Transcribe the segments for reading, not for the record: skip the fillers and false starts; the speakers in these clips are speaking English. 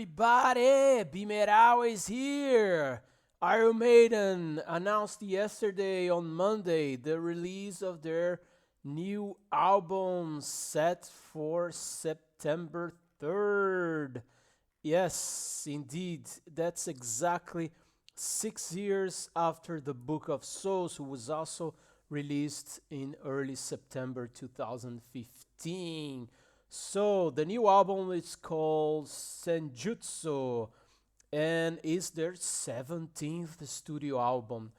everybody! Bimerau is here! Iron Maiden announced yesterday on Monday the release of their new album set for September 3rd. Yes, indeed, that's exactly 6 years after the Book of Souls, who was also released in early September 2015. So the new album is called Senjutsu and is their 17th studio album.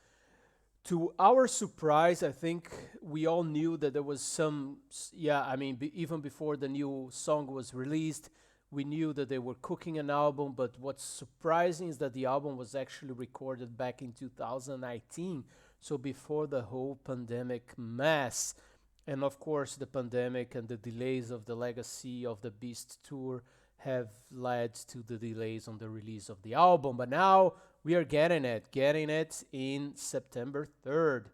To our surprise, I think we all knew that there was some, yeah, I mean, even before the new song was released, we knew that they were cooking an album. But what's surprising is that the album was actually recorded back in 2019, so before the whole pandemic mess. And of course, the pandemic and the delays of the Legacy of the Beast tour have led to the delays on the release of the album. But now we are getting it in September 3rd.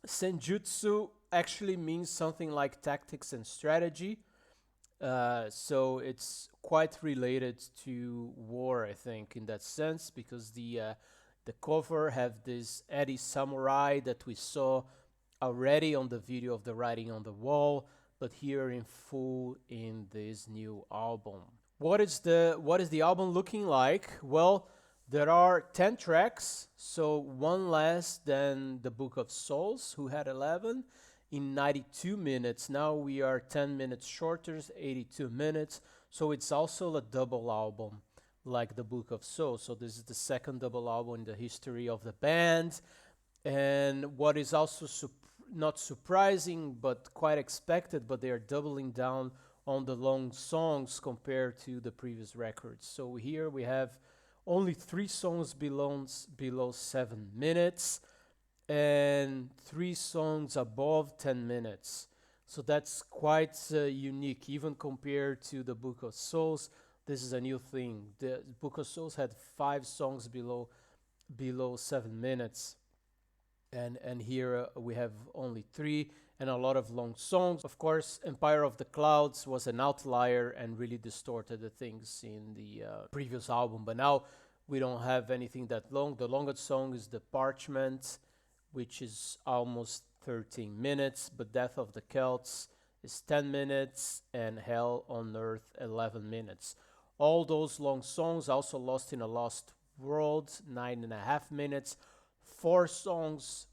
Senjutsu actually means something like tactics and strategy. So it's quite related to war, I think, in that sense, because the cover have this Eddie Samurai that we saw already on the video of the writing on the wall, but here in full in this new album. What is the album looking like? Well, there are 10 tracks, so one less than the Book of Souls, who had 11 in 92 minutes. Now we are 10 minutes shorter, 82 minutes. So it's also a double album like the Book of Souls. So this is the second double album in the history of the band. And what is also not surprising but quite expected, but they are doubling down on the long songs compared to the previous records. So here we have only 3 songs below 7 minutes and 3 songs above 10 minutes. So that's quite unique, even compared to the Book of Souls. This is a new thing. The Book of Souls had 5 songs below 7 minutes, and here we have only 3 and a lot of long songs. Of course, Empire of the Clouds was an outlier and really distorted the things in the previous album, but now we don't have anything that long. The longest song is The Parchment, which is almost 13 minutes, but Death of the Celts is 10 minutes and Hell on Earth 11 minutes. All those long songs, also Lost in a Lost World, 9.5 minutes. 4 songs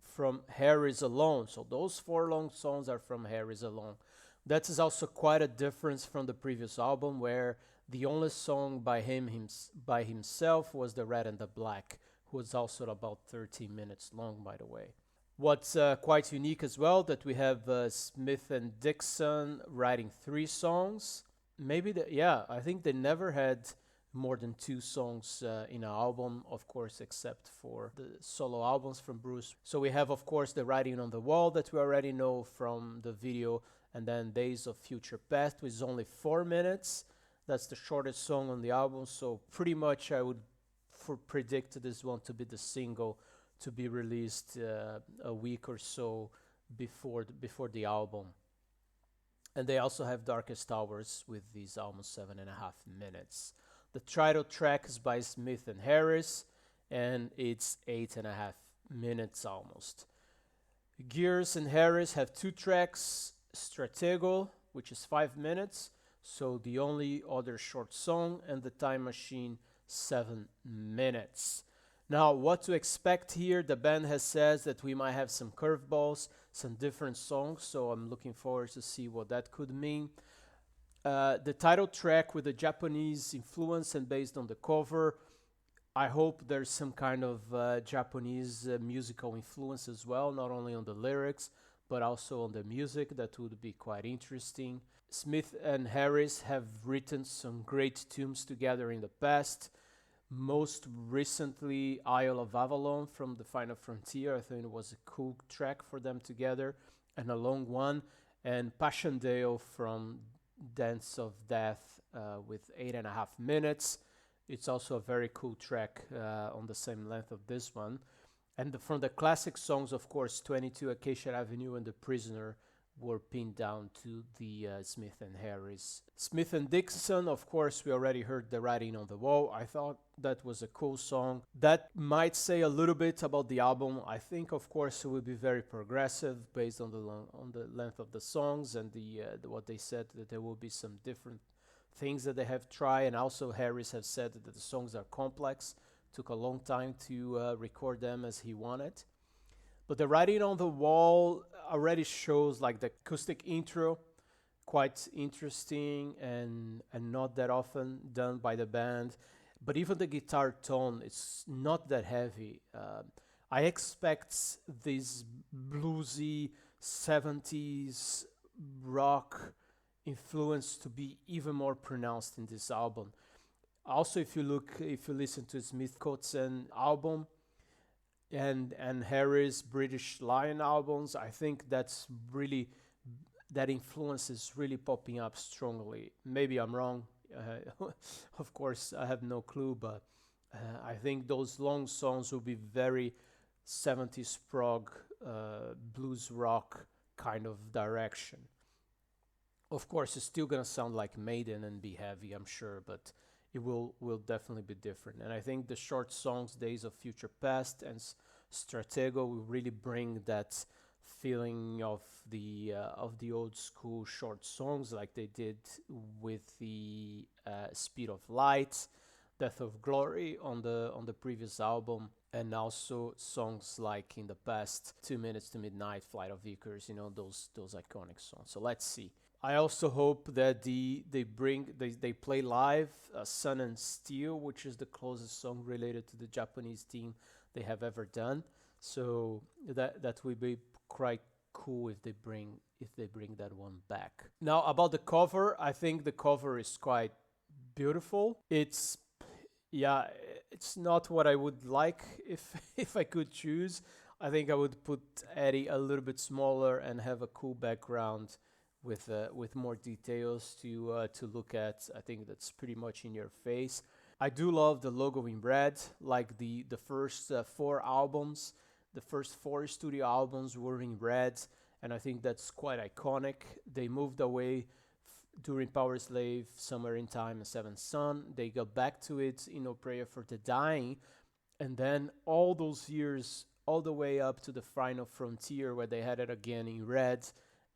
from Harris alone. So those 4 long songs are from Harris alone. That is also quite a difference from the previous album, where the only song by himself was The Red and the Black, who was also about 13 minutes long, by the way. What's quite unique as well, that we have Smith and Dixon writing 3 songs. I think they never had more than 2 songs in an album, of course, except for the solo albums from Bruce. So we have, of course, the writing on the wall that we already know from the video, and then Days of Future Past, which is only 4 minutes. That's the shortest song on the album, so pretty much I would predict this one to be the single to be released a week or so before the album. And they also have Darkest Hours with these almost 7.5 minutes. The title track is by Smith and Harris, and it's 8.5 minutes almost. Gears and Harris have 2 tracks, Stratego, which is 5 minutes, so the only other short song, and The Time Machine, 7 minutes. Now, what to expect here? The band has said that we might have some curveballs, some different songs, so I'm looking forward to see what that could mean. The title track with the Japanese influence and based on the cover, I hope there's some kind of Japanese musical influence as well, not only on the lyrics, but also on the music. That would be quite interesting. Smith and Harris have written some great tunes together in the past. Most recently, Isle of Avalon from The Final Frontier. I think it was a cool track for them together, and a long one. And Passchendaele from Dance of Death with 8.5 minutes. It's also a very cool track on the same length of this one. And from the classic songs, of course, 22 Acacia Avenue and The Prisoner were pinned down to the Smith and Harris. Smith and Dixon, of course, we already heard the writing on the wall. I thought that was a cool song. That might say a little bit about the album. I think, of course, it will be very progressive based on on the length of the songs and what they said that there will be some different things that they have tried. And also, Harris has said that the songs are complex. Took a long time to record them as he wanted. But the writing on the wall already shows like the acoustic intro, quite interesting and not that often done by the band. But even the guitar tone, it's not that heavy. I expect this bluesy 70s rock influence to be even more pronounced in this album. Also, if you listen to Smith Kotzen album, and Harris British Lion albums, I think that influence is really popping up strongly. Maybe I'm wrong. Of course, I have no clue, but I think those long songs will be very 70s prog, blues rock kind of direction. Of course, it's still gonna sound like Maiden and be heavy, I'm sure, but it will definitely be different. And I think the short songs, Days of Future Past and Stratego, will really bring that feeling of the old school short songs like they did with the Speed of Light, Death of Glory on the previous album, and also songs like in the past 2 Minutes to Midnight, Flight of Icarus, those iconic songs. So let's see. I also hope that they play live Sun and Steel, which is the closest song related to the Japanese theme they have ever done. So that will be quite cool if they bring that one back. Now about the cover, I think the cover is quite beautiful. It's not what I would like if if I could choose. I think I would put Eddie a little bit smaller and have a cool background with more details to look at. I think that's pretty much in your face. I do love the logo in red, like the first four albums. The first four studio albums were in red, and I think that's quite iconic. They moved away during Power Slave, Somewhere in Time, and Seventh Son. They got back to it in No Prayer for the Dying, and then all those years, all the way up to the Final Frontier, where they had it again in red.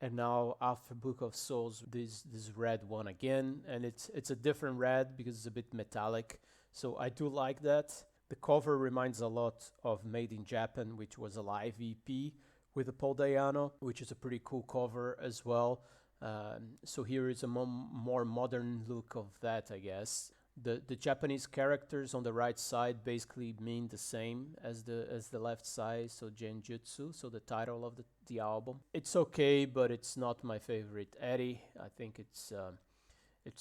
And now after Book of Souls, this red one again, and it's a different red because it's a bit metallic. So I do like that. The cover reminds a lot of Made in Japan, which was a live EP with the Paul Dayano, which is a pretty cool cover as well. So here is a more modern look of that, I guess. The Japanese characters on the right side basically mean the same as the left side, so Genjutsu, so the title of the album. It's okay, but it's not my favorite Eddie. I think it's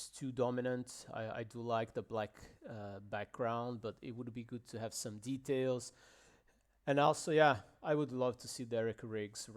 too dominant. I do like the black background, but it would be good to have some details. And also, yeah, I would love to see Derek Riggs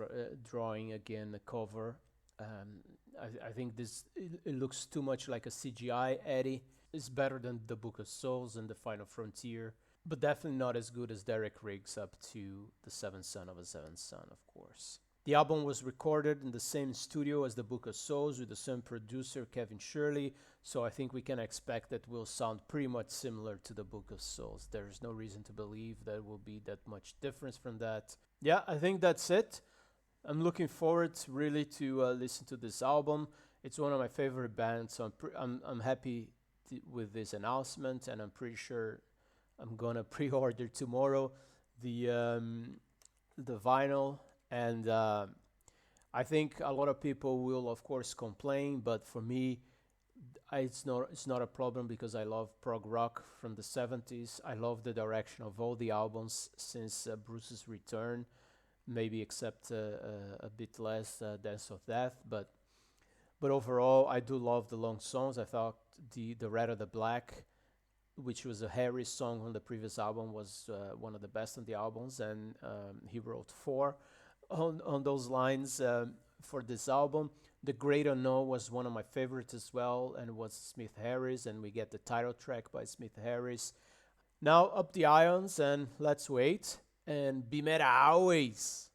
drawing again the cover. I think it looks too much like a CGI Eddie. It's better than the Book of Souls and the Final Frontier, but definitely not as good as Derek Riggs up to the Seventh Son of a Seventh Son, of course. The album was recorded in the same studio as the Book of Souls with the same producer, Kevin Shirley, so I think we can expect that will sound pretty much similar to the Book of Souls. There's no reason to believe there will be that much difference from that. Yeah, I think that's it. I'm looking forward really to listen to this album. It's one of my favorite bands, so I'm happy with this announcement, and I'm pretty sure I'm gonna pre-order tomorrow the vinyl. And I think a lot of people will, of course, complain, but for me, it's not a problem because I love prog rock from the 70s. I love the direction of all the albums since Bruce's return, maybe except a bit less Dance of Death, but overall, I do love the long songs. I thought the Red or the Black, which was a Harry song on the previous album, was one of the best on the albums, and he wrote four on those lines for this album. The Great Unknown was one of my favorites as well, and it was Smith Harris, and we get the title track by Smith Harris. Now up the irons, and let's wait, and be meta always.